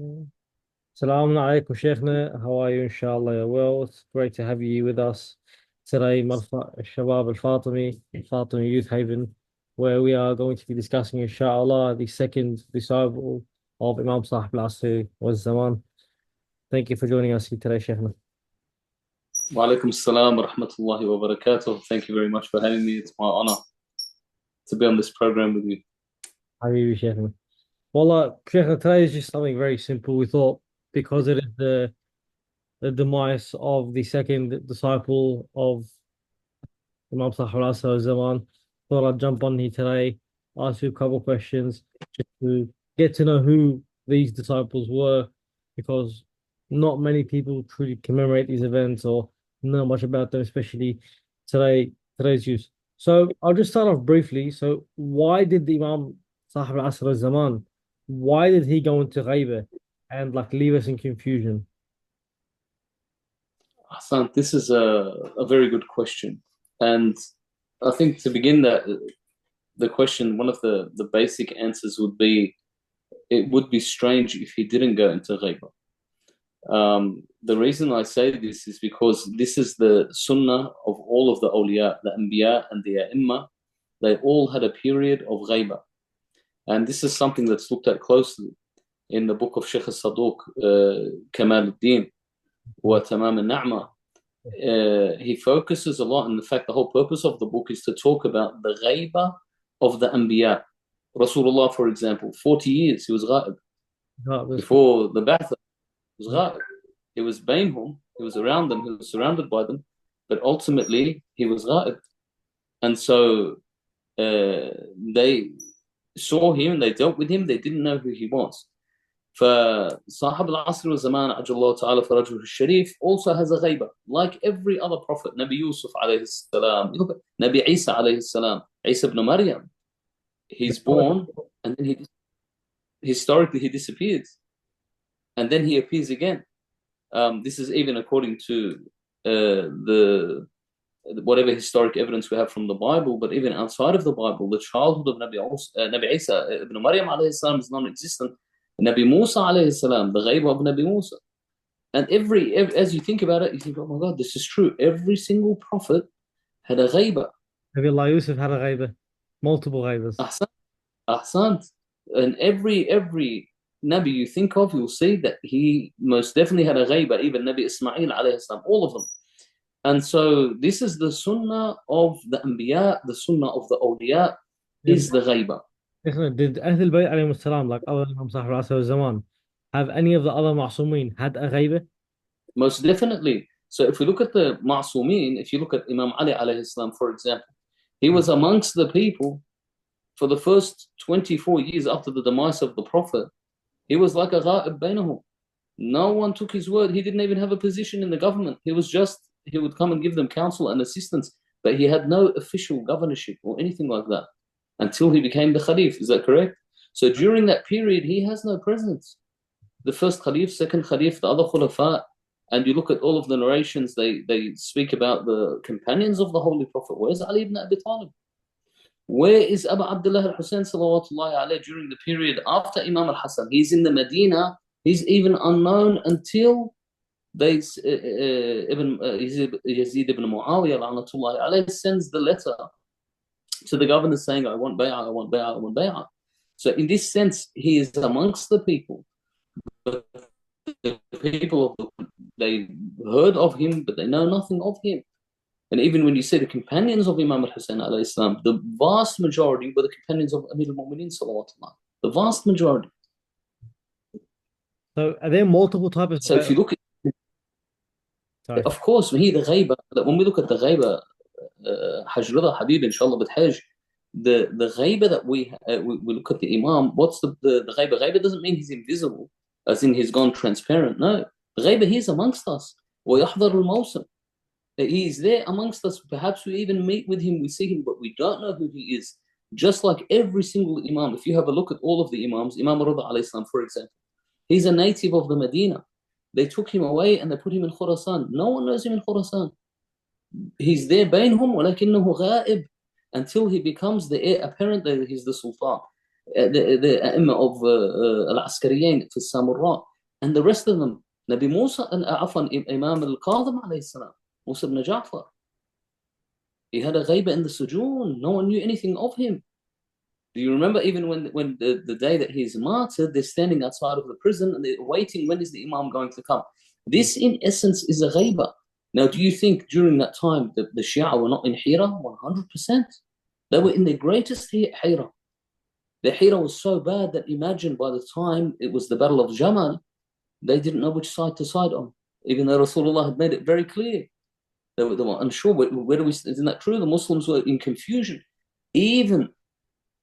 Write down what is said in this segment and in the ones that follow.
Assalamu alaikum, Sheikhna. How are you? Inshallah, you're well. It's great to have you with us today, Marfa Shabab Fatimi Youth Haven, where we are going to be discussing, inshallah, the second disciple of Imam Sahib al-Asri was Zaman. Thank you for joining us here today, Sheikhna. Wa alaikum salam wa rahmatullahi wa barakatuh. Thank you very much for having me. It's my honor to be on this program with you. How are you, Sheikhna? Well, Sheikhna, today is just something very simple. We thought because it is the demise of the second disciple of Imam Sahib al Zaman. Thought I'd jump on here today, ask you a couple of questions just to get to know who these disciples were, because not many people truly commemorate these events or know much about them, especially today's youth. So I'll just start off briefly. So why did the Imam Sahib al Zaman, why did he go into ghaiba and like leave us in confusion? Hassan, this is a very good question. And I think to begin the question, one of the basic answers would be it would be strange if he didn't go into ghaiba. The reason I say this is because this is the sunnah of all of the awliya, the anbiya and the a'imma. They all had a period of ghaiba. And this is something that's looked at closely in the book of Sheikh al-Saduq, Kamal al-Din wa Tamam al-Na'ma. He focuses a lot, and in fact, the whole purpose of the book is to talk about the ghaiba of the anbiya. Rasulullah, for example, 40 years he was ghaib. Before the Ba'ath, he was ghaib. He was bainhum, he was around them, he was surrounded by them, but ultimately he was ghaib. And so they saw him, they dealt with him, they didn't know who he was. فصاحب العصر والزمان عجل الله تعالى فرجه الشريف also has a ghaiba, like every other prophet. Nabi Yusuf alayhi salam, Nabi Isa alayhi salam, Isa ibn Maryam, he's born and then historically he disappears and then he appears again. This is even according to the whatever historic evidence we have from the Bible, but even outside of the Bible, the childhood of Nabi Isa ibn Maryam alayhi salam is non-existent. Nabi Musa alayhi salam, the ghaiba of Nabi Musa. And every as you think about it, you think, oh my God, this is true. Every single prophet had a ghaiba. Nabi Allah Yusuf had a ghaiba, multiple ghaibas. Ahsan, ahsant. And every Nabi you think of, you'll see that he most definitely had a ghaiba, even Nabi Ismail alayhi salam, all of them. And so this is the sunnah of the anbiya, the sunnah of the awliya is the ghaiba. Did Ahl Bayt alayhi salam, like other Imam Sahib al Zaman, have any of the other Ma'sumin had a ghaiba? Most definitely. So if we look at the Ma'sumin, if you look at Imam Ali alayhi salam, for example, he was amongst the people for the first 24 years after the demise of the Prophet. He was like a ghaib bainahum. No one took his word. He didn't even have a position in the government. He would come and give them counsel and assistance, but he had no official governorship or anything like that until he became the Khalif. Is that correct? So during that period, he has no presence. The first Khalif, second Khalif, the other Khulafa, and you look at all of the narrations, they speak about the companions of the Holy Prophet. Where's Ali ibn Abi Talib? Where is Abu Abdullah al-Hussein salawatullahi alayhi during the period after Imam al-Hassan? He's in the Medina. He's even unknown until Yazid ibn Muawiyah la'natullahi alayhi sends the letter to the governor saying, I want bay'ah, I want bay'ah, I want bay'ah. So in this sense, he is amongst the people. But the people, they heard of him, but they know nothing of him. And even when you say the companions of Imam al-Hussein alayhi salam, the vast majority were the companions of Amir al-Mu'mineen salawatullah. The vast majority. So are there multiple types of So if you look at, sorry. of course, when we look at the ghaiba, Hajj Rida Habib, inshallah, Hajj, the ghaiba that we look at the Imam, what's the ghaiba? Ghaiba doesn't mean he's invisible, as in he's gone transparent. No, the ghaiba, he's amongst us. وَيَحْضَرُ الْمَوْسِمِ. He's there amongst us. Perhaps we even meet with him, we see him, but we don't know who he is. Just like every single Imam, if you have a look at all of the Imams, Imam Rida alayhi salam, for example, he's a native of the Medina. They took him away and they put him in Khurasan. No one knows him in Khurasan. He's there bainhum ولكنه غائب until he becomes the heir apparent that he's the Sultan. The Imam of Al-Askariyin في السامراء. And the rest of them, Nabi Musa, عفوا, Imam al-Kadhim alayhi salam, Musa ibn Ja'far, he had a ghaiba in the sujoon. No one knew anything of him. Do you remember even when the day that he's martyred, they're standing outside of the prison and they're waiting, when is the Imam going to come? This, in essence, is a ghaiba. Now, do you think during that time that the Shia were not in Hira? 100%. They were in their greatest Hira. Their Hira was so bad that imagine by the time it was the Battle of Jamal, they didn't know which side to side on, even though Rasulullah had made it very clear. They were unsure. Where do we? Isn't that true? The Muslims were in confusion. Even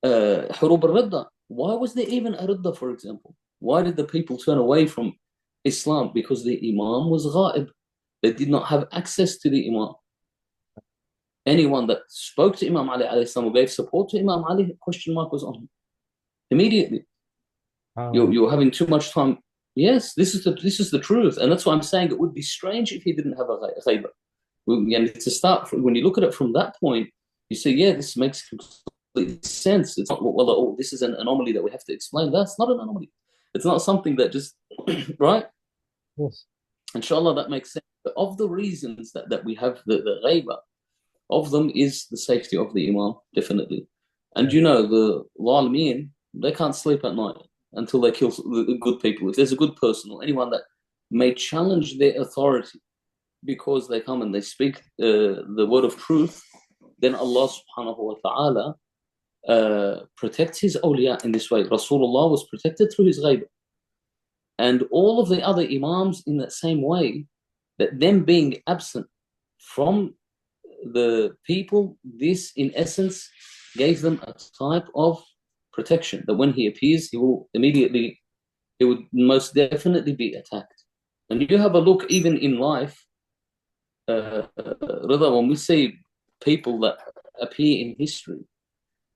Hurub al-Ridda. Why was there even a Ridda, for example? Why did the people turn away from Islam? Because the Imam was ghaib. They did not have access to the Imam. Anyone that spoke to Imam Ali alayhi salam or gave support to Imam Ali, question mark was on him. Immediately. You're having too much time. Yes, this is the truth. And that's why I'm saying it would be strange if he didn't have a ghaiba. And to start, when you look at it from that point, you say, yeah, this makes complete sense. It's not, well, oh, this is an anomaly that we have to explain. That's not an anomaly. It's not something that just, right? Yes. Inshallah, that makes sense. But of the reasons that we have the ghaiba, of them is the safety of the Imam, definitely. And you know, the Zalimeen, they can't sleep at night until they kill the good people. If there's a good person or anyone that may challenge their authority because they come and they speak the word of truth, then Allah subhanahu wa ta'ala protects his awliya in this way. Rasulullah was protected through his ghaiba. And all of the other Imams in that same way, that them being absent from the people, this in essence gave them a type of protection that when he appears, he would most definitely be attacked. And you have a look even in life, Rida, when we see people that appear in history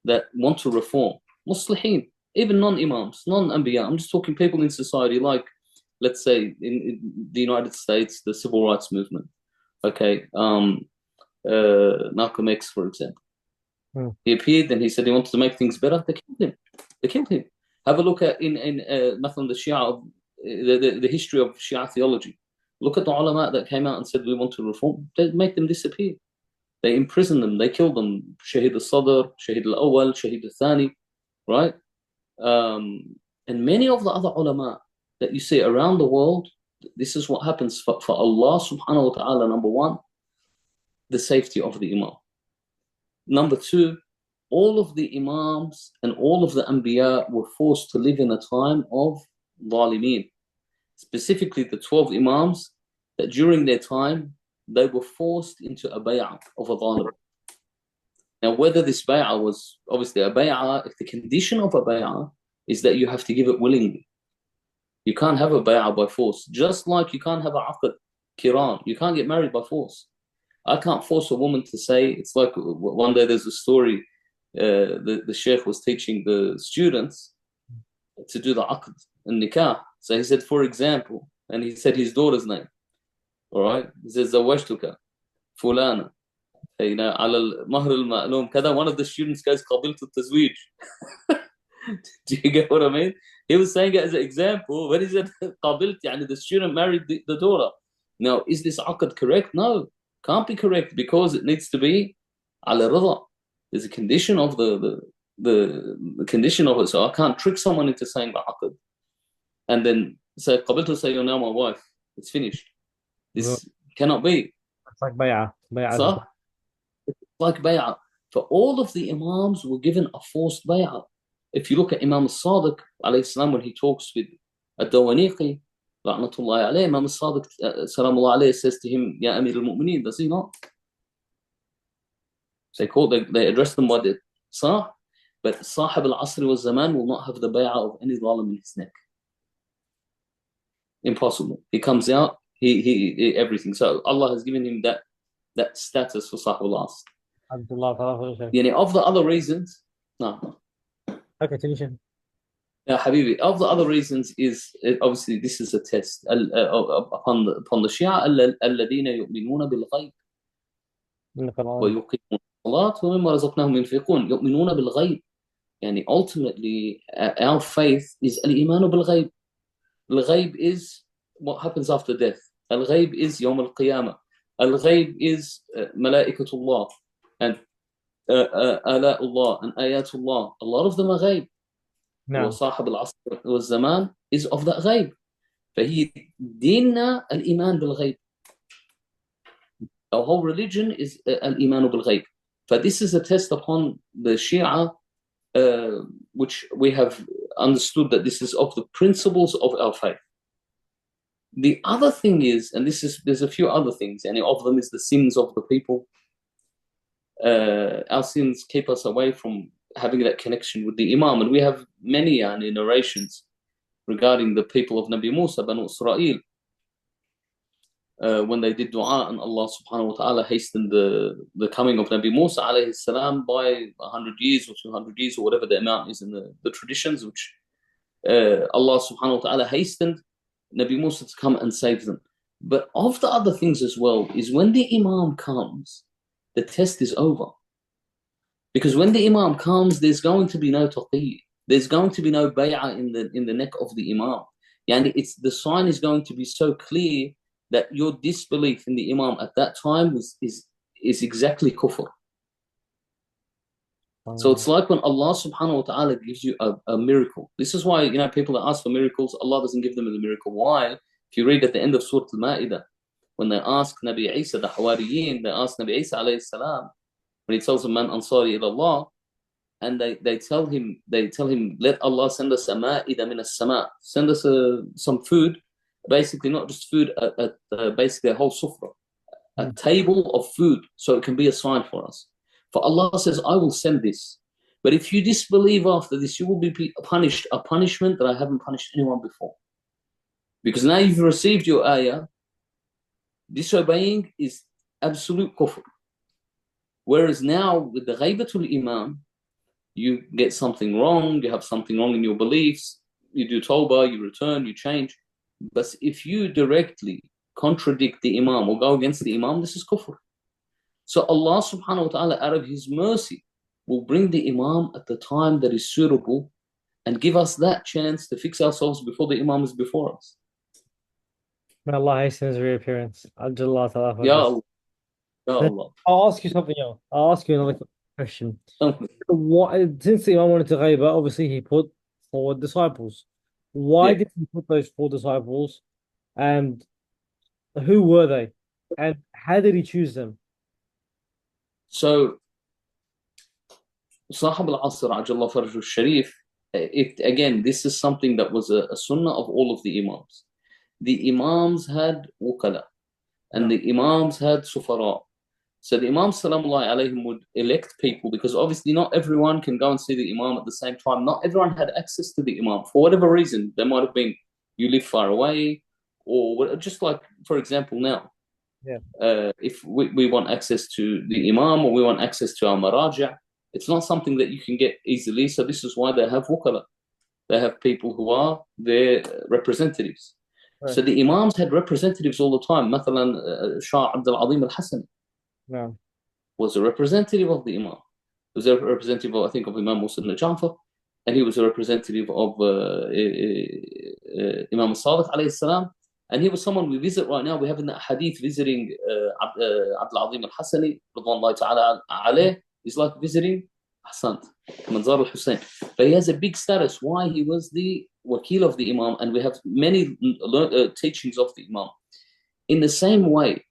that want to reform, muslihin, even non-imams, non-anbiya, I'm just talking people in society, like, let's say, in the United States, the civil rights movement. Okay, Malcolm X, for example. He appeared and he said he wanted to make things better. They killed him. Have a look at in the Shia, the history of Shia theology. Look at the ulama that came out and said we want to reform. They make them disappear. They imprison them. They kill them. Shahid al-Sadr, Shahid al-Awwal, Shahid al-Thani, right? And many of the other ulama that you see around the world, this is what happens for Allah subhanahu wa ta'ala. Number one, the safety of the Imam. Number two, all of the Imams and all of the Anbiya were forced to live in a time of Zalimeen. Specifically the 12 Imams, that during their time, they were forced into a bay'ah of a zalim. Now, whether this bay'ah was, obviously a bay'ah, if the condition of a bay'ah is that you have to give it willingly. You can't have a bay'ah by force. Just like you can't have a aqd, kiran. You can't get married by force. I can't force a woman to say, it's like one day there's a story, the Sheikh was teaching the students to do the aqd and nikah. So he said, for example, and he said his daughter's name. All right? He says, زوجتك فلانة. على المهر المعلوم كذا. One of the students goes, قبلت التزويج. Do you get what I mean? He was saying it as an example. When he said قبلت, يعني the student married the daughter. Now, is this aqd correct? No, can't be correct, because it needs to be على رضا. There's a condition of the condition of it. So I can't trick someone into saying the aqd and then say قبلت, say you're now my wife. It's finished. This cannot be. It's like bay'ah. So, it's like bay'ah. For all of the Imams were given a forced bay'ah. If you look at Imam al-Sadiq alayhi salam, when he talks with Ad-Dawaniqi, Rahmatullahi alayhi, Imam al-Sadiq salamullah alayhi says to him, Ya Amir al-Mu'mineen, does he not? So they address them by the Sah, but Sahib al-Asri wa Zaman will not have the bay'ah of any zalim in his neck. Impossible. He comes out, he everything. So Allah has given him that status for Sahib al-Asr. Yani, of the other reasons, no. Okay, finish it. Now, Habibi, of the other reasons is, obviously this is a test upon the Shia, الذين يؤمنون بالغيب ويقيمون الصلاة ومما رزقناهم ينفقون. يؤمنون بالغيب. Yani, ultimately, our faith is al-iman bil-ghayb. Al-Ghaib is what happens after death. Al-Ghaib is Yawm al-Qiyamah. Al-Ghaib is Malaikatullah and Ala'ullah and Ayatullah. A lot of them are Ghaib. نعم. وصاحب العصر والزمان is of that Ghaib. فهي ديننا الإيمان بالغيب. Our whole religion is al-iman bil-ghayb. But this is a test upon the Shia, which we have understood that this is of the principles of our faith. The other thing is, and there's a few other things, and of them is the sins of the people. Our sins keep us away from having that connection with the Imam, and we have many narrations regarding the people of Nabi Musa, Banu Israel, when they did dua and Allah subhanahu wa ta'ala hastened the coming of Nabi Musa alayhi salam by 100 years or 200 years or whatever the amount is in the traditions, which Allah subhanahu wa ta'ala hastened Nabi Musa to come and save them. But of the other things as well is when the Imam comes, the test is over. Because when the Imam comes, there's going to be no taqiyya. There's going to be no bay'ah in the neck of the Imam. Yani the sign is going to be so clear that your disbelief in the Imam at that time is exactly kufr. So it's like when Allah subhanahu wa ta'ala gives you a miracle. This is why, people that ask for miracles, Allah doesn't give them a miracle. Why? If you read at the end of Surah Al-Ma'idah, when they ask Nabi Isa, the Hawariyin, they ask Nabi Isa alayhi salam, when he tells them, Man ansari ila Allah, and they tell him, let Allah send us a ma'idah min as-sama', send us some food, basically not just food, basically a whole sufra, a table of food, so it can be a sign for us. For Allah says, I will send this. But if you disbelieve after this, you will be punished, a punishment that I haven't punished anyone before. Because now you've received your ayah, disobeying is absolute kufr. Whereas now with the ghaybatul imam, you get something wrong, you have something wrong in your beliefs, you do tawbah, you return, you change. But if you directly contradict the imam or go against the imam, this is kufr. So Allah subhanahu wa ta'ala, out of His mercy, will bring the imam at the time that is suitable and give us that chance to fix ourselves before the imam is before us. May Allah hasten his reappearance. Ajjallah ta'ala. Ya Allah. Ya Allah. I'll ask you something else. I'll ask you another question. Since the Imam wanted to ghaiba, obviously he put 4 disciples. Why did he put those 4 disciples? And who were they? And how did he choose them? So, Sahab al-Asr, Ajallah Faraj al-Sharif, again, this is something that was a sunnah of all of the Imams. The Imams had wukala, and the Imams had sufara. So the Imam salamullahi alayhim would elect people, because obviously not everyone can go and see the Imam at the same time. Not everyone had access to the Imam. For whatever reason, there might have been, you live far away, or just like, for example, now, if we want access to the Imam or we want access to our maraja, it's not something that you can get easily. So this is why they have wukala. They have people who are their representatives. Right. So the Imams had representatives all the time. Mathalan, Shah Abdul Azim al-Hasani was a representative of the Imam. He was a representative, I think, of Imam Musa ibn Ja'far, and he was a representative of Imam al-Sadiq alayhi salam. And he was someone we visit right now. We have in that hadith visiting Abdul Azim al-Hasani, radwanullah ta'ala alayh, is like visiting Hassan, Manzar al-Hussein. But he has a big status. Why? He was the wakil of the Imam, and we have many teachings of the Imam. In the same way,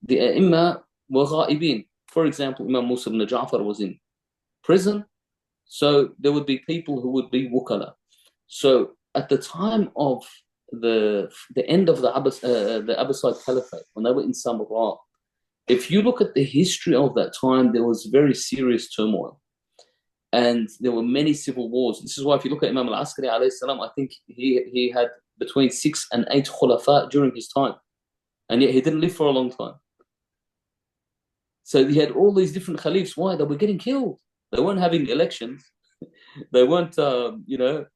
the Imam were ghaibin. For example, Imam Musa ibn Ja'far was in prison, so there would be people who would be wukala. So at the time of the end of the Abbasid Caliphate, when they were in Samarra, if you look at the history of that time, there was very serious turmoil. And there were many civil wars. This is why if you look at Imam al-Askari alayhi salam, I think he had between 6 and 8 khulafa during his time. And yet he didn't live for a long time. So he had all these different caliphs. Why? They were getting killed. They weren't having elections. They weren't, they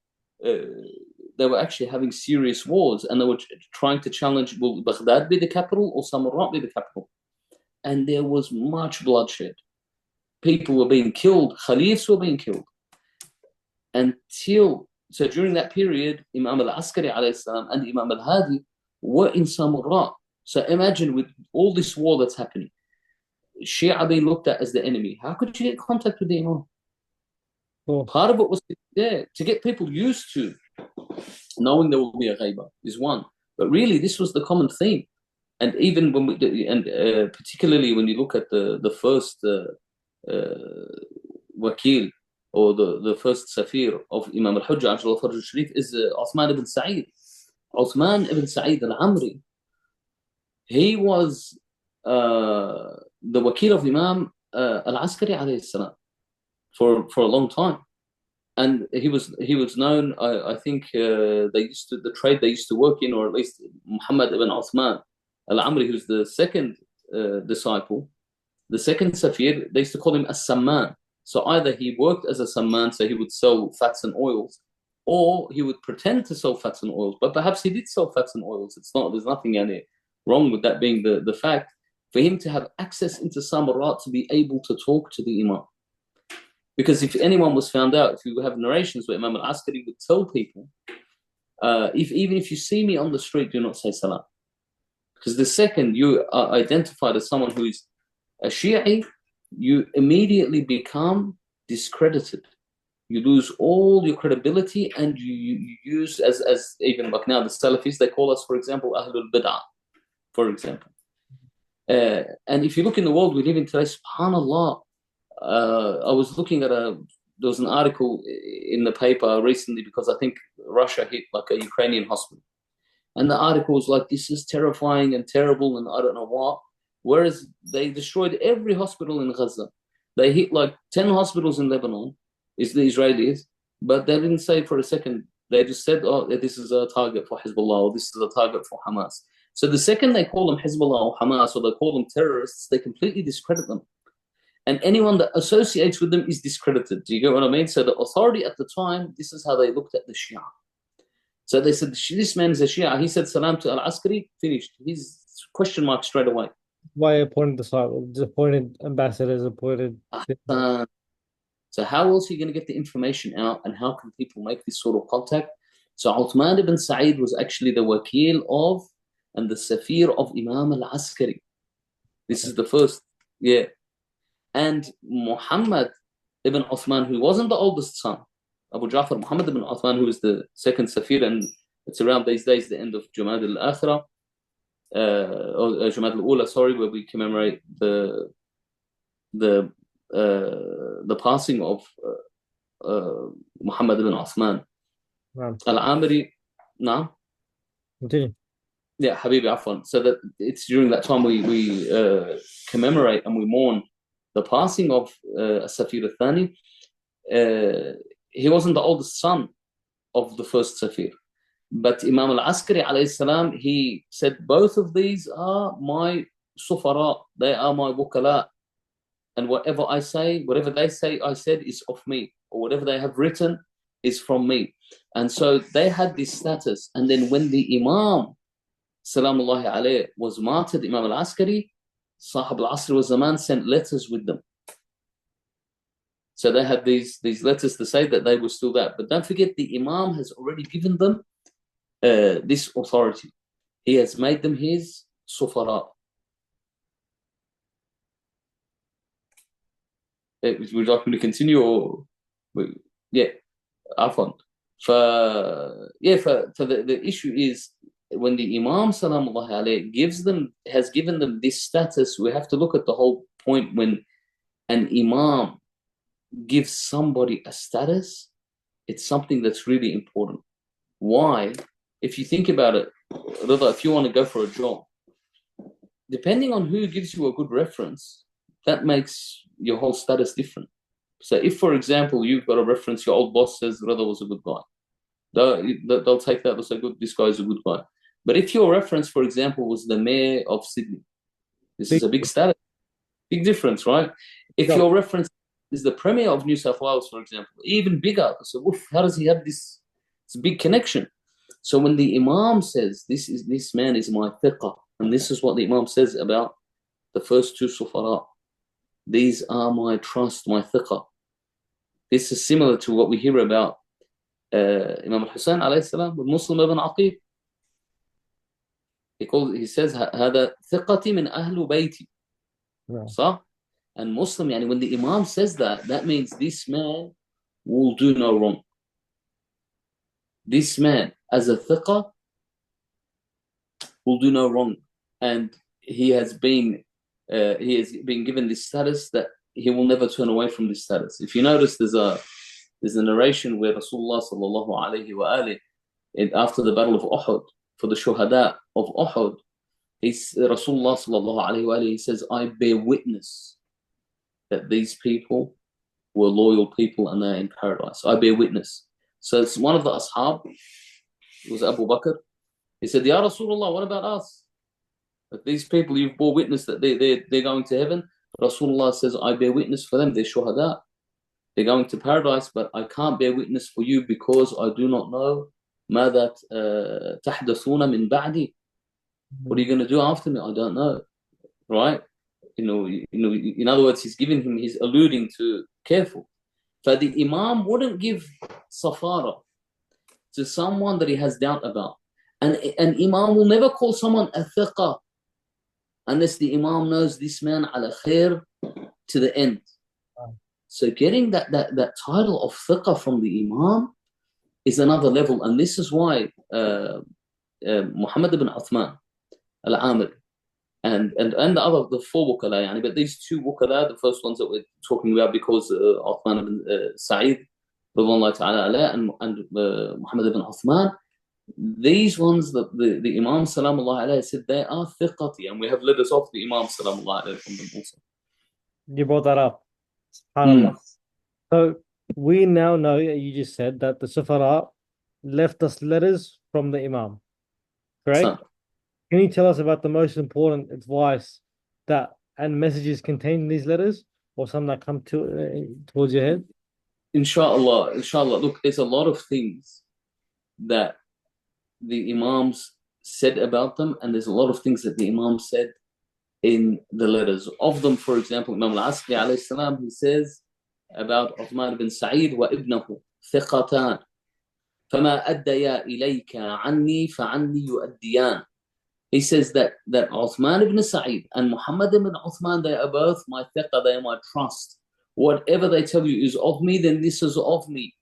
were actually having serious wars. And they were trying to challenge, will Baghdad be the capital or Samarra be the capital? And there was much bloodshed. People were being killed. Caliphs were being killed. Until So during that period, Imam al-Askari alayhi salam and Imam al-Hadi were in Samurra. So imagine with all this war that's happening, Shia being looked at as the enemy. How could you get contact with the Imam? Cool. Part of it was there to get people used to knowing there will be a ghaiba is one. But really, this was the common theme. And even when particularly when you look at the first wakil or the first safir of Imam al-Hujjah Ajal al-Farj al-Sharif is Uthman ibn Sa'id. Uthman ibn Sa'id al-Amri. He was the wakil of Imam al-Askari alayhi salam for a long time. And he was known, I think the trade they used to work in, or at least Muhammad ibn Uthman al-Amri, who's the second disciple, the second Safir, they used to call him as-Samman. So either he worked as a Samman, so he would sell fats and oils, or he would pretend to sell fats and oils. But perhaps he did sell fats and oils. There's nothing wrong with that being the fact. For him to have access into Samarat to be able to talk to the Imam. Because if anyone was found out, if you have narrations where Imam al-Askari would tell people, even if you see me on the street, do not say salam. Because the second you are identified as someone who is a Shi'i, you immediately become discredited. You lose all your credibility, and you use, as even like now the Salafis, they call us, for example, Ahlul Bid'ah, for example. And if you look in the world we live in today, subhanAllah, I was looking at there was an article in the paper recently because I think Russia hit like a Ukrainian hospital. And the article was like, this is terrifying and terrible and I don't know what. Whereas they destroyed every hospital in Gaza. They hit like 10 hospitals in Lebanon, is the Israelis, but they didn't say for a second. They just said, oh, this is a target for Hezbollah, or this is a target for Hamas. So the second they call them Hezbollah or Hamas, or they call them terrorists, they completely discredit them. And anyone that associates with them is discredited. Do you get what I mean? So the authority at the time, this is how they looked at the Shia. So they said, this man is a Shia. He said salam to al-Askari, finished. He's question mark straight away. Why appointed appointed ambassadors, appointed. So how else are you going to get the information out, and how can people make this sort of contact? So Uthman ibn Sa'id was actually the wakil of and the safir of Imam al-Askari. This is the first, yeah. And Muhammad ibn Uthman, who wasn't the oldest son, Abu Ja'far, Muhammad ibn Uthman, who is the second Safir, and it's around these days the end of Jumad al-Akhirah, or Jumad al-Ula, sorry, where we commemorate the passing of Muhammad ibn Uthman. Al-Amri, no? Continue. Yeah, Habibi, Afwan. So that it's during that time we commemorate and we mourn the passing of Safir al-Thani. He wasn't the oldest son of the first Safir. But Imam al-Askari alayhi salam, he said, both of these are my sufara, they are my wukala. And whatever I say, whatever they say I said is of me, or whatever they have written is from me. And so they had this status. And then when the Imam, salamullahi alayhi, was martyred, Imam al-Askari, Sahab al-Asr wa Zaman sent letters with them. So they had these letters to say that they were still that. But don't forget, the Imam has already given them this authority. He has made them his sufara. Would you like me to continue, or yeah, afwan. The issue is when the Imam salamullahi alayhi has given them this status, we have to look at the whole point. When an Imam gives somebody a status, it's something that's really important. Why? If you think about it, Rida, if you want to go for a job, depending on who gives you a good reference, that makes your whole status different. So if, for example, you've got a reference, your old boss says Rida was a good guy, they'll take that, they'll say, good, this guy is a good guy. But if your reference, for example, was the mayor of Sydney, this is a big status, big difference, right? If your reference is the premier of New South Wales, for example, even bigger. So how does he have this? It's a big connection. So when the Imam says, this man is my thiqah, and this is what the Imam says about the first two sufara, these are my trust, my thiqah. This is similar to what we hear about Imam al-Hussein alayhi salam with Muslim ibn Aqil. He says, هذا ثقتي من أهل بيتي. Yeah. صح? And Muslim, yani when the Imam says that, that means this man will do no wrong. This man, as a thiqa, will do no wrong. And he has been given this status that he will never turn away from this status. If you notice, there's a narration where Rasulullah sallallahu alayhi wa alihi, after the battle of Uhud, for the shuhada of Uhud, Rasulullah sallallahu alayhi wa alihi, he says, I bear witness that these people were loyal people and they're in paradise. I bear witness. So it's one of the ashab, it was Abu Bakr. He said, Ya Rasulullah, what about us? Like these people, you've bore witness that they're going to heaven. Rasulullah says, I bear witness for them, they're shuhada. They're going to paradise, but I can't bear witness for you because I do not know ماذا تحدثون من بعدي. What are you going to do after me? I don't know. Right? In other words, he's alluding to careful. For the Imam wouldn't give safara to someone that he has doubt about. And an Imam will never call someone a thiqa unless the Imam knows this man ala khair to the end. So getting that title of thiqa from the Imam is another level. And this is why Muhammad ibn Uthman al-Amiri and the four wukala, yani, but these two wukala, the first ones that we're talking about, because Uthman ibn Sa'id and Muhammad ibn Uthman, these ones, the Imam Salamullah alayhi said they are thiqati, and we have letters of the Imam Salamullah alayhi from them also. You brought that up. SubhanAllah. Mm. So we now know, you just said that the Sufara left us letters from the Imam, correct? So, Can you tell us about the most important advice and messages contained in these letters, or some that come towards your head? inshallah. Look, there's a lot of things that the Imams said about them, and there's a lot of things that the Imam said in the letters. Of them, for example, Imam al-Askari alayhi salam, he says about Uthman ibn Sa'id wa ibnahu thiqatan فما أديا إليك عني فعني يؤديان. He says that Uthman ibn Sa'id and Muhammad ibn Uthman, they are both my thiqa, they are my trust. Whatever they tell you is of me, then this is of me.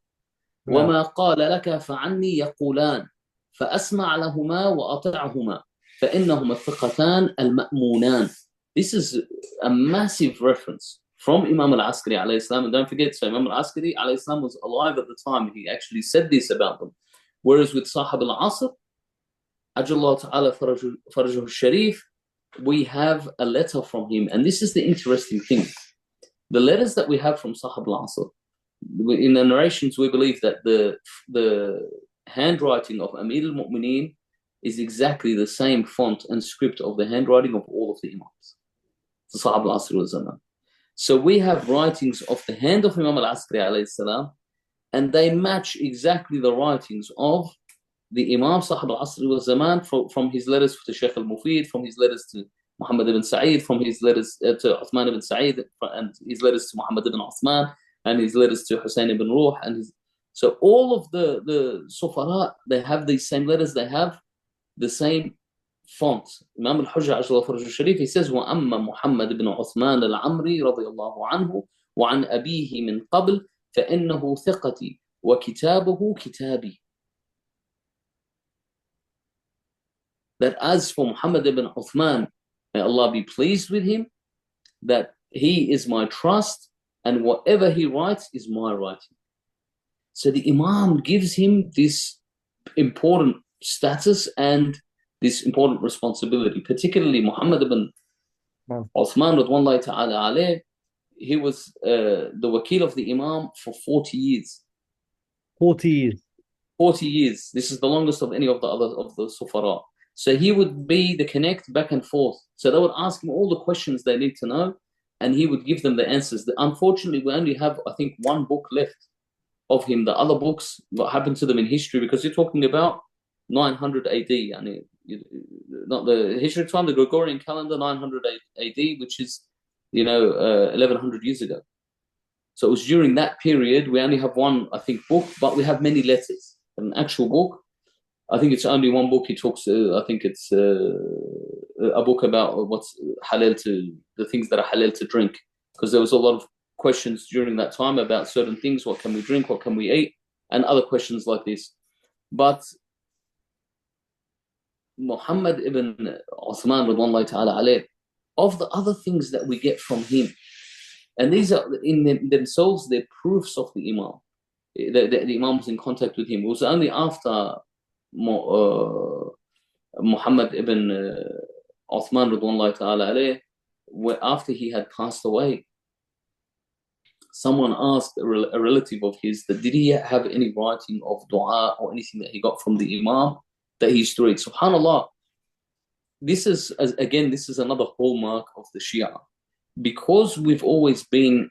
وما قال لك فعني يقولان فأسمع لهما وأطعهما فإنهما الثقتان المأمونان. This is a massive reference from Imam al-Askari alayhi salam. And don't forget, so Imam al-Askari alayhi salam was alive at the time. He actually said this about them. Whereas with Sahab al-Asr, Ajallah ta'ala farajuhu sharif, we have a letter from him. And this is the interesting thing. The letters that we have from Sahab al-Asr, in the narrations, we believe that the handwriting of Amir al-Mu'mineen is exactly the same font and script of the handwriting of all of the Imams, the Sahab al-Asr wal-Zaman. So we have writings of the hand of Imam al-Askari alayhi salam, and they match exactly the writings of the Imam Sahab al-Asr wal-Zaman from his letters to Sheikh al-Mufid, from his letters to Muhammad ibn Sa'id, from his letters to Uthman ibn Sa'id, and his letters to Muhammad ibn Uthman, and his letters to Hussein ibn Ruh. So all of the Sufara, they have these same letters, they have the same font. Imam al-Hujjah Ajla Faraj al-Sharif, he says, وَأَمَّا مُحَمَّد بن عثمان العمري رضي الله عنه وعن أبيه من قبل فإنه ثقتي وكتابه كتابي. That as for Muhammad ibn Uthman, may Allah be pleased with him, that he is my trust, and whatever he writes is my writing. So the Imam gives him this important status and this important responsibility, particularly Muhammad ibn Uthman radwanllahi ta'ala alayh. He was the wakil of the Imam for 40 years. 40 years. 40 years. This is the longest of any of the other of the Sufara. So he would be the connect back and forth. So they would ask him all the questions they need to know, and he would give them the answers. Unfortunately, we only have, I think, one book left of him. The other books, what happened to them in history, because you're talking about 900 AD, yani, not the history time, the Gregorian calendar, 900 AD, which is, 1100 years ago. So it was during that period. We only have one, I think, book, but we have many letters. An actual book, I think it's only one book. He talks. I think it's a book about what's halal to the things that are halal to drink, because there was a lot of questions during that time about certain things. What can we drink? What can we eat? And other questions like this. But Muhammad ibn Uthman radwanallahu ta'ala alayh, of the other things that we get from him, and these are in themselves, they're proofs of the Imam. The Imam was in contact with him. It was only after Muhammad ibn Uthman radwanallahu ta'ala alayh, after he had passed away, someone asked a relative of his that did he have any writing of dua or anything that he got from the Imam that he used to read. SubhanAllah, this is another hallmark of the Shia, because we've always been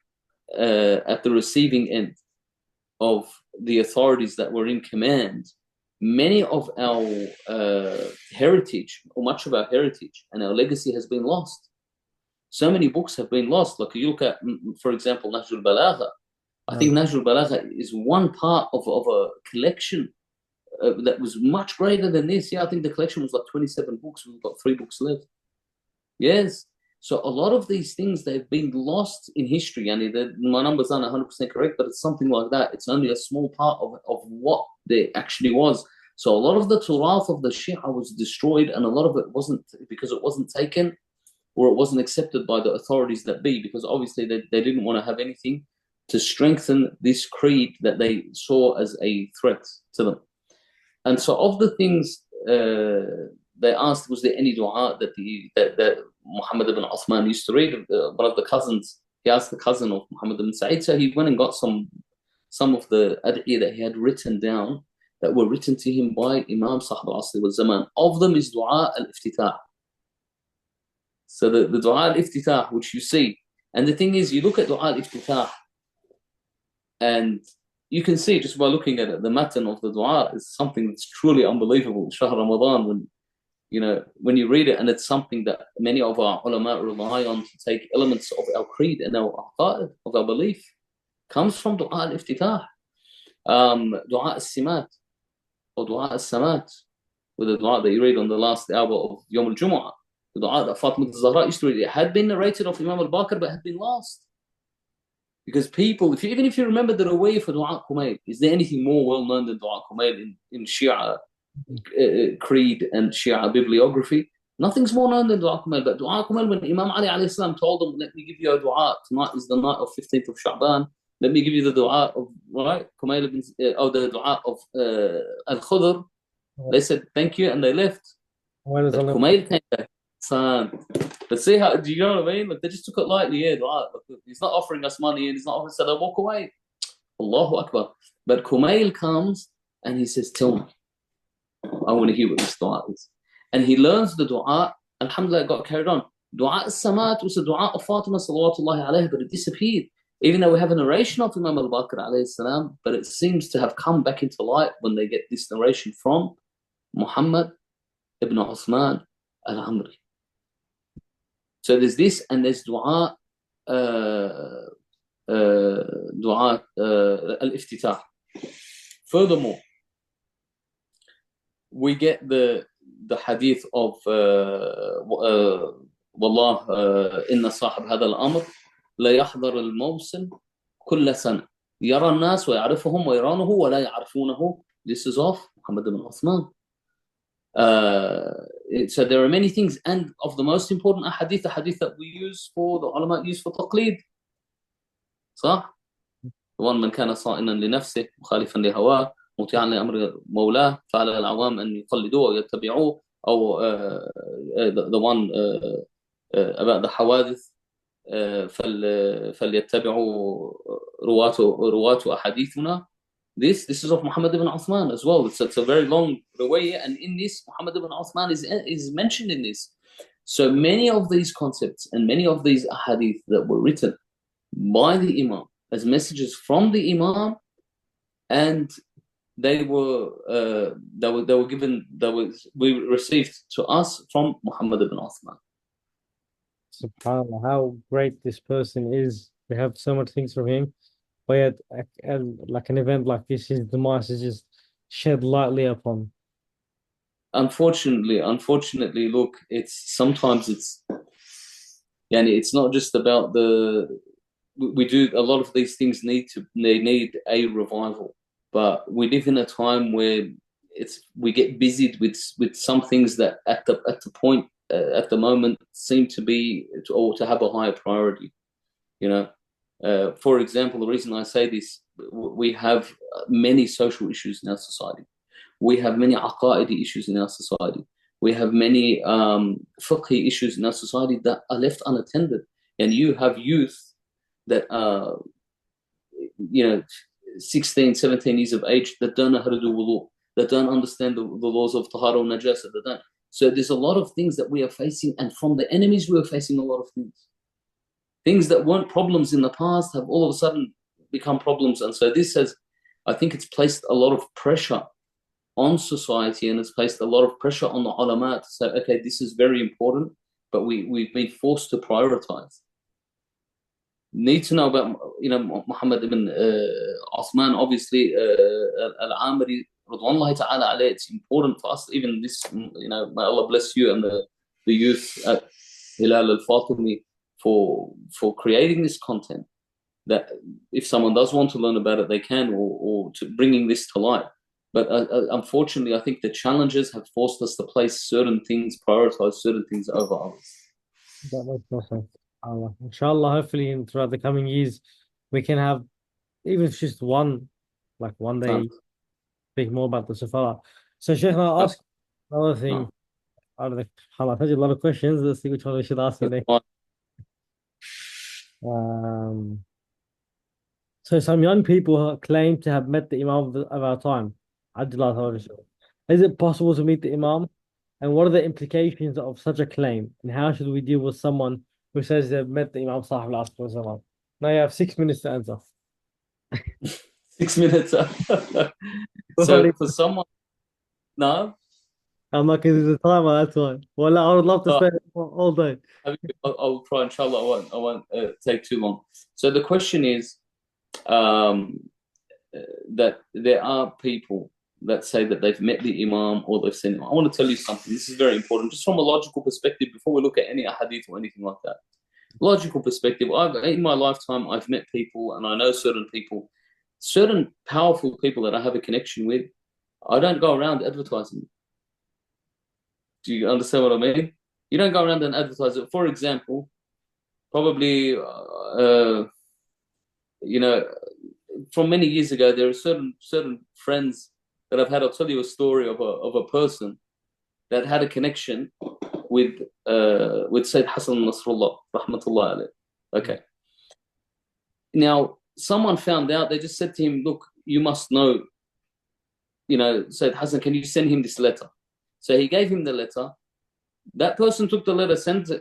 at the receiving end of the authorities that were in command. Many of our heritage, or much of our heritage and our legacy, has been lost. So many books have been lost. Like you look at, for example, Nahjul Balagha. I think Nahjul Balagha is one part of a collection that was much greater than this. Yeah, I think the collection was like 27 books. We've got 3 books left. Yes. So a lot of these things, they've been lost in history. And my numbers aren't 100% correct, but it's something like that. It's only a small part of what there actually was. So a lot of the Turath of the Shia was destroyed, and a lot of it wasn't, because it wasn't taken or it wasn't accepted by the authorities that be, because obviously they didn't want to have anything to strengthen this creed that they saw as a threat to them. And so of the things they asked, was there any dua that Muhammad ibn Uthman used to read? One of the cousins, he asked the cousin of Muhammad ibn Sa'id, so he went and got some of the ad'iyah that he had written down, that were written to him by Imam Sahib al-Asri wal Zaman. Of them is dua al-iftitah. So the dua al-iftitah, which you see, and the thing is, you look at dua al-iftitah, and you can see just by looking at it, the matan of the dua is something that's truly unbelievable. Shahr Ramadan, when you read it, and it's something that many of our ulama rely on to take elements of our creed and our aqa'id, of our belief, comes from dua al-iftitah. Dua al-simat, or dua al-samat, with the dua that you read on the last hour of Yom al-Jumu'ah. The dua that Fatima al-Zahra used to read, it had been narrated of Imam al-Baqir, but had been lost. Because people, even if you remember the Ruwayah for Dua Kumayl, is there anything more well known than Dua Kumayl in Shia creed and Shia bibliography? Nothing's more known than Dua Kumayl. But Dua Kumayl, when Imam Ali alayhi salam told them, let me give you a dua, tonight is the night of 15th of Sha'ban, let me give you the dua of, right, Kumayl or the dua of Al-Khudr, they said thank you and they left. But Kumayl came back. But see how, do you know what I mean? Like, they just took it lightly. Yeah, he's not offering us money and he's not offering, so they walk away. Allahu Akbar. But Kumail comes and he says, tell me, I want to hear what this dua is. And he learns the dua. Alhamdulillah, it got carried on. Dua al-Samat was a dua of Fatima salawatullahi alayhi, but it disappeared. Even though we have a narration of Imam al-Baqir alayhi salam, but it seems to have come back into light when they get this narration from Muhammad ibn Uthman al-Amri. So there's this, and there's dua al-iftitah. Furthermore, we get the hadith of والله إن صاحب هذا الأمر لا يحضر الموسم كل سنة يرى الناس ويعرفهم ويرونه ولا يعرفونه. This is of Muhammad ibn Uthman. So there are many things, and of the most important hadith, the hadith that we use for the ulama use for taqleed. صح؟ the one من كان صائنا لنفسه مخالفا لهواه مطيعا لأمر مولاه فعلى العوام أن يقلدوه ويتبعوه. أو the one about the حوادث فليتبعوا رواة أحاديثنا. This is of Muhammad ibn Uthman as well. It's a very long way, and in this, Muhammad ibn Uthman is mentioned in this. So many of these concepts and many of these ahadith that were written by the Imam as messages from the Imam, and they were given, we received to us from Muhammad ibn Uthman. SubhanAllah, how great this person is. We have so much things from him. But yet, like an event like this, his demise is just shed lightly upon. Unfortunately, look, it's sometimes it's and it's not just about we do a lot of these things they need a revival, but we live in a time where we get busied with some things that at the point at the moment seem to be or to have a higher priority. You know, for example, the reason I say this, we have many social issues in our society. We have many aqaidi issues in our society. We have many fiqhi issues in our society that are left unattended. And you have youth that are, 16, 17 years of age that don't know how to do wudu, that don't understand the laws of tahara and najasa, that don't. So there's a lot of things that we are facing, and from the enemies we are facing a lot of things. Things that weren't problems in the past have all of a sudden become problems. And so this has, I think it's placed a lot of pressure on society, and it's placed a lot of pressure on the ulama to say, okay, this is very important, but we've been forced to prioritize. Need to know about, Muhammad ibn Osman, obviously, Al-Amri, Radwanullah ta'ala alayhi, it's important for us, even this, may Allah bless you and the youth at Hilal al-Fatimi for creating this content, that if someone does want to learn about it, they can, or to bringing this to light. But unfortunately, I think the challenges have forced us to place certain things, prioritize certain things over others. That makes no sense. Inshallah, hopefully, throughout the coming years, we can have, even if it's just one day, speak more about the Safara. So, Sheikh, I'll ask another thing. Out of the, I've had a lot of questions. Let's see which one we should ask you next. So some young people claim to have met the Imam of our time. Is it possible to meet the Imam? And what are the implications of such a claim? And how should we deal with someone who says they've met the Imam Sahib al-Asr? Now you have 6 minutes to answer. 6 minutes. So for someone, no? I'm not giving the timer, that's why. Well, I would love to stay all day. I'll try, inshallah. I won't take too long. So the question is that there are people that say that they've met the Imam or they've seen him. I want to tell you something. This is very important, just from a logical perspective, before we look at any hadith or anything like that. Logical perspective, in my lifetime, I've met people and I know certain people, certain powerful people that I have a connection with. I don't go around advertising. Do you understand what I mean? You don't go around and advertise it. For example, probably, from many years ago, there are certain friends that I've had. I'll tell you a story of a person that had a connection with Sayyid Hassan Nasrullah, rahmatullah alayh. Okay. Now, someone found out. They just said to him, "Look, you must know, Sayyid Hassan. Can you send him this letter?" So he gave him the letter. That person took the letter,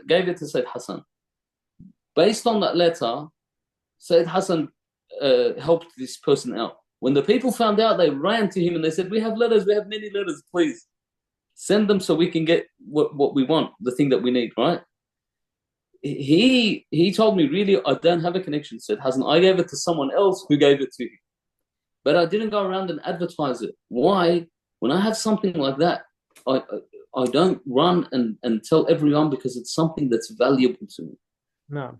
gave it to Sayyid Hassan. Based on that letter, Sayyid Hassan helped this person out. When the people found out, they ran to him and they said, "We have letters, we have many letters, please send them so we can get what we want, the thing that we need," right? He told me, "Really, I don't have a connection," Said Hassan. "I gave it to someone else who gave it to him. But I didn't go around and advertise it." Why? When I have something like that, I don't run and tell everyone, because it's something that's valuable to me. No.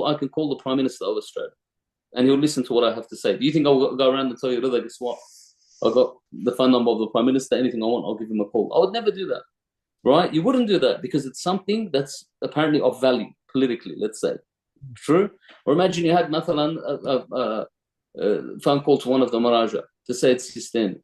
I can call the Prime Minister of Australia and he'll listen to what I have to say. Do you think I'll go around and tell you, "Rida, guess what? I got the phone number of the Prime Minister, anything I want, I'll give him a call"? I would never do that, right? You wouldn't do that because it's something that's apparently of value politically, let's say. True? Or imagine you had مثلا a phone call to one of the Maraja to say it's Sistani.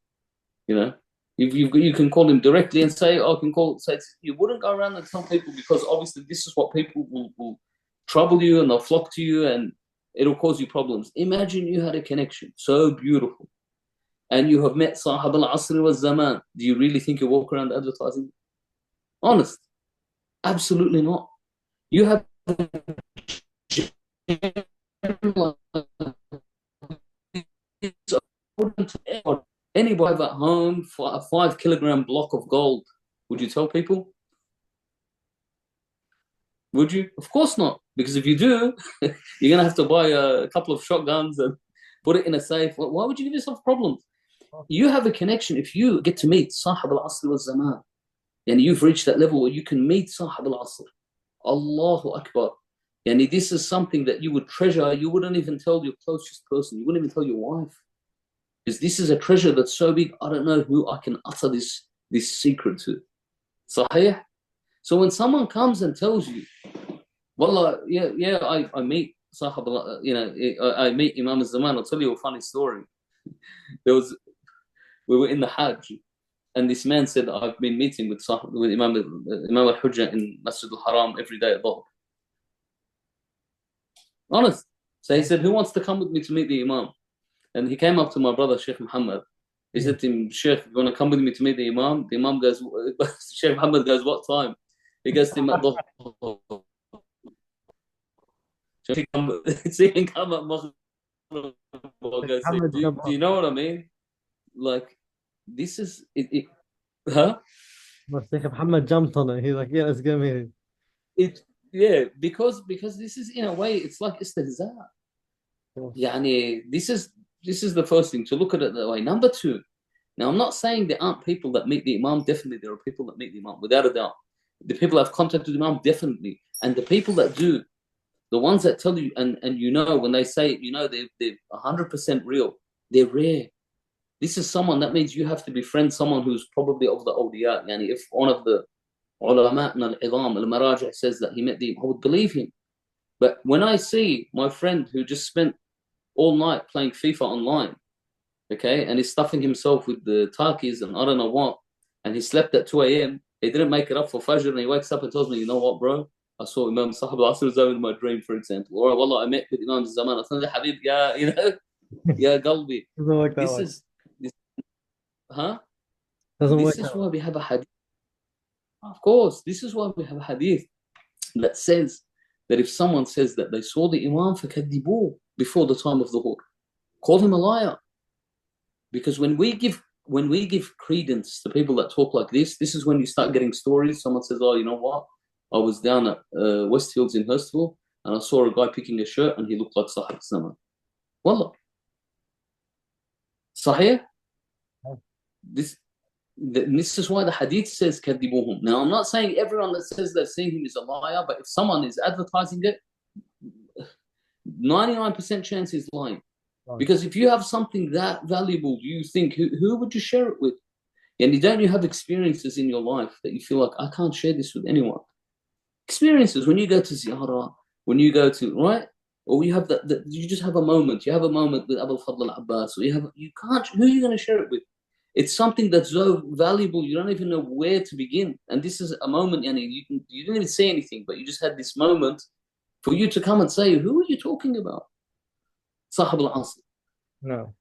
You can call him directly and say, "Oh, I can call." Say you wouldn't go around and tell people, because obviously this is what people will trouble you and they'll flock to you and it'll cause you problems. Imagine you had a connection so beautiful and you have met Sahab al-Asr wa Zaman. Do you really think you walk around advertising? Honest? Absolutely not. You have anybody at home for a 5 kilogram block of gold Would you tell people? Would you? Of course not. Because if you do, you're gonna have to buy a couple of shotguns and put it in a safe. Why would you give yourself problems? You have a connection. If you get to meet Sahib al-Asr wal-Zaman, and you've reached that level where you can meet Sahib al-Asr, Allahu Akbar. And this is something that you would treasure. You wouldn't even tell your closest person. You wouldn't even tell your wife. Because this is a treasure that's so big, I don't know who I can utter this secret to. Sahih? So when someone comes and tells you, Wallah, I meet Sahib, I meet Imam al-Zaman. I'll tell you a funny story. We were in the Hajj, and this man said, I've been meeting with Imam al-Hujjah in Masjid al-Haram every day at Dhuhr. Honest. So he said, who wants to come with me to meet the Imam? And he came up to my brother, Sheikh Muhammad. He said to him, Sheikh, you want to come with me to meet the Imam? The Imam goes, Sheikh Muhammad goes, what time? He goes to him at Dhuhr. So he come at Maghrib. Do you know what I mean? Like, this is it. Huh? Sheikh Muhammad jumped on it. He's like, yeah, let's go meet It yeah, because this is in a way it's like istihza. Yani, this is the first thing to look at it that way. Number two, now I'm not saying there aren't people that meet the Imam. Definitely there are people that meet the Imam, without a doubt. The people that have contact with the Imam, definitely. And the people that do, the ones that tell you and when they say it, they're 100% real. They're rare. This is someone that means you have to befriend someone who's probably of the awliya. Yani if one of the ulama'na al-idham, al-marajih says that he met the Imam, I would believe him. But when I see my friend who just spent all night playing FIFA online, okay, and he's stuffing himself with the takis and I don't know what, and he slept at 2 a.m., he didn't make it up for Fajr, and he wakes up and tells me, you know what, bro? I saw Imam Sahib al-Asr in my dream, for example. Or, wallah, I met with Imam Zaman. I said, Habib, yeah, yeah, Galbi. Doesn't work that This way. is, huh? Doesn't work This is that why way. we have a hadith. Of course, this is why we have a hadith that says that if someone says that they saw the Imam fakadibu before the time of the Dhuhr, call him a liar. Because when we give credence to people that talk like this is when you start getting stories. Someone says, oh, you know what? I was down at Westfields in Hurstville and I saw a guy picking a shirt and he looked like Sahib Zaman. Wallah. Sahih? This is why the hadith says kadibuhum. Now, I'm not saying everyone that says they've seen him is a liar, but if someone is advertising it, 99% chance he's lying. Right. Because if you have something that valuable, you think, who would you share it with? And don't you have experiences in your life that you feel like, I can't share this with anyone? Experiences when you go to ziyarah, when you go to, right? Or you have that you just have a moment. You have a moment with Abu Fadl al-Abbas, or you can't, who are you going to share it with? It's something that's so valuable, you don't even know where to begin. And this is a moment, you didn't even say anything, but you just had this moment for you to come and say, who are you talking about? Sahib al-Asr. No.